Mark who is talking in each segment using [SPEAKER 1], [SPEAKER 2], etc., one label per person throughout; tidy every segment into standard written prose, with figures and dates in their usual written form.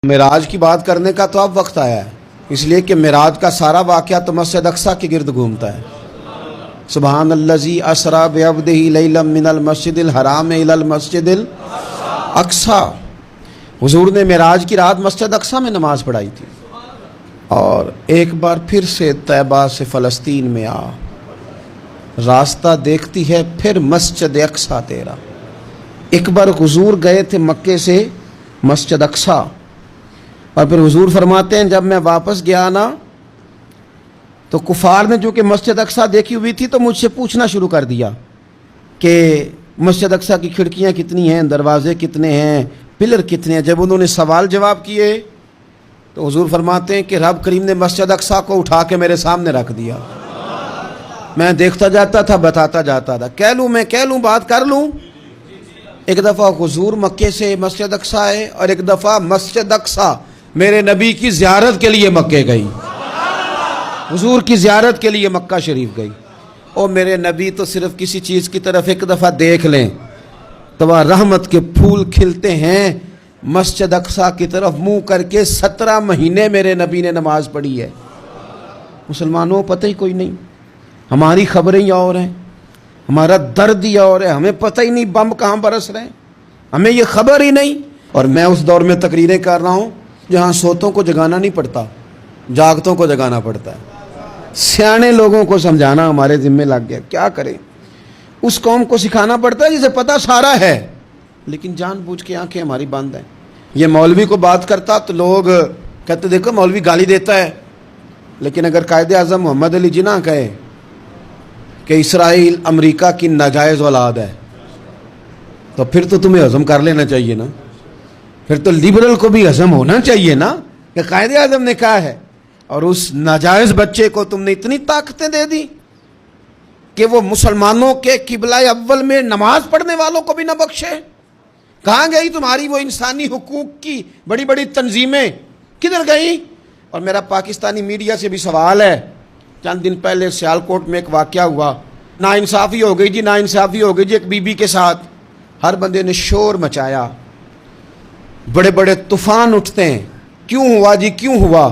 [SPEAKER 1] معراج کی بات کرنے کا تو اب وقت آیا ہے، اس لیے کہ معراج کا سارا واقعہ تو مسجد اقصیٰ کے گرد گھومتا ہے۔ سبحان الذی اسریٰ بعبدہ لیلا من المسجد الحرام الی المسجد الاقصیٰ۔ حضور نے معراج کی رات مسجد اقصیٰ میں نماز پڑھائی تھی، اور ایک بار پھر سے طیبہ سے فلسطین میں آ، راستہ دیکھتی ہے پھر مسجد اقصیٰ تیرا۔ ایک بار حضور گئے تھے مکے سے مسجد اقصیٰ، اور پھر حضور فرماتے ہیں جب میں واپس گیا نا تو کفار نے جو کہ مسجد اقصیٰ دیکھی ہوئی تھی تو مجھ سے پوچھنا شروع کر دیا کہ مسجد اقصیٰ کی کھڑکیاں کتنی ہیں، دروازے کتنے ہیں، پلر کتنے ہیں۔ جب انہوں نے سوال جواب کیے تو حضور فرماتے ہیں کہ رب کریم نے مسجد اقصیٰ کو اٹھا کے میرے سامنے رکھ دیا۔ میں دیکھتا جاتا تھا، بتاتا جاتا تھا، کہہ لوں بات کر لوں۔ ایک دفعہ حضور مکے سے مسجد اقصیٰ آئے، اور ایک دفعہ مسجد اقصیٰ میرے نبی کی زیارت کے لیے مکے گئی، حضور کی زیارت کے لیے مکہ شریف گئی۔ اور میرے نبی تو صرف کسی چیز کی طرف ایک دفعہ دیکھ لیں تو وہ رحمت کے پھول کھلتے ہیں۔ مسجد اقصیٰ کی طرف منہ کر کے 17 مہینے میرے نبی نے نماز پڑھی ہے۔ مسلمانوں پتہ ہی کوئی نہیں، ہماری خبریں ہی اور ہیں، ہمارا درد ہی اور ہے، ہمیں پتہ ہی نہیں بم کہاں برس رہے ہیں، ہمیں یہ خبر ہی نہیں۔ اور میں اس دور میں تقریریں کر رہا ہوں جہاں سوتوں کو جگانا نہیں پڑتا، جاگتوں کو جگانا پڑتا ہے۔ سیانے لوگوں کو سمجھانا ہمارے ذمہ لگ گیا، کیا کریں؟ اس قوم کو سکھانا پڑتا ہے جسے پتہ سارا ہے، لیکن جان بوجھ کے آنکھیں ہماری بند ہیں۔ یہ مولوی کو بات کرتا تو لوگ کہتے دیکھو مولوی گالی دیتا ہے، لیکن اگر قائد اعظم محمد علی جناح کہے کہ اسرائیل امریکہ کی ناجائز اولاد ہے تو پھر تو تمہیں ہضم کر لینا چاہیے نا، پھر تو لیبرل کو بھی ہضم ہونا چاہیے نا کہ قائد اعظم نے کہا ہے، اور اس ناجائز بچے کو تم نے اتنی طاقتیں دے دی کہ وہ مسلمانوں کے قبلہ اول میں نماز پڑھنے والوں کو بھی نہ بخشے۔ کہاں گئی تمہاری وہ انسانی حقوق کی بڑی بڑی تنظیمیں، کدھر گئی؟ اور میرا پاکستانی میڈیا سے بھی سوال ہے، چند دن پہلے سیالکوٹ میں ایک واقعہ ہوا، ناانصافی ہو گئی جی، ناانصافی ہو گئی جی ایک بی بی کے ساتھ۔ ہر بندے نے شور مچایا، بڑے بڑے طوفان اٹھتے ہیں، کیوں ہوا جی کیوں ہوا؟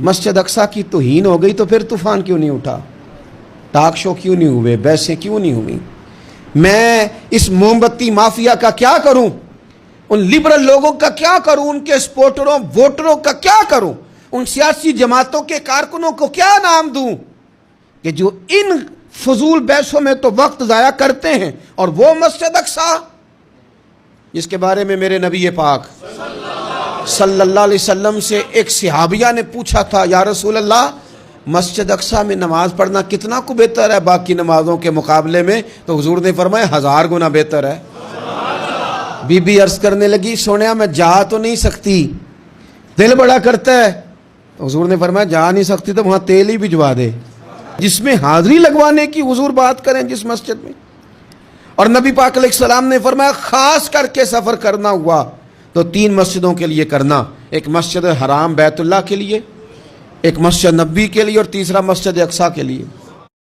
[SPEAKER 1] مسجد اقصیٰ کی توہین ہو گئی تو پھر طوفان کیوں نہیں اٹھا؟ ٹاک شو کیوں نہیں ہوئے؟ بحثیں کیوں نہیں ہوئی؟ میں اس موم بتی مافیا کا کیا کروں؟ ان لبرل لوگوں کا کیا کروں؟ ان کے سپورٹروں ووٹروں کا کیا کروں؟ ان سیاسی جماعتوں کے کارکنوں کو کیا نام دوں کہ جو ان فضول بحثوں میں تو وقت ضائع کرتے ہیں، اور وہ مسجد اقصیٰ جس کے بارے میں میرے نبی پاک صلی اللہ علیہ وسلم سے ایک صحابیہ نے پوچھا تھا، یا رسول اللہ مسجد اقصیٰ میں نماز پڑھنا کتنا کو بہتر ہے باقی نمازوں کے مقابلے میں؟ تو حضور نے فرمایا 1000 گنا بہتر ہے۔ بی بی عرض کرنے لگی، سونیا میں جا تو نہیں سکتی، دل بڑا کرتا ہے۔ تو حضور نے فرمایا جا نہیں سکتی تو وہاں تیل ہی بھجوا دے، جس میں حاضری لگوانے کی حضور بات کریں جس مسجد میں۔ اور نبی پاک علیہ السلام نے فرمایا خاص کر کے سفر کرنا ہوا تو 3 مسجدوں کے لیے کرنا، ایک مسجد حرام بیت اللہ کے لیے، ایک مسجد نبی کے لیے، اور تیسرا مسجد اقصیٰ کے لیے۔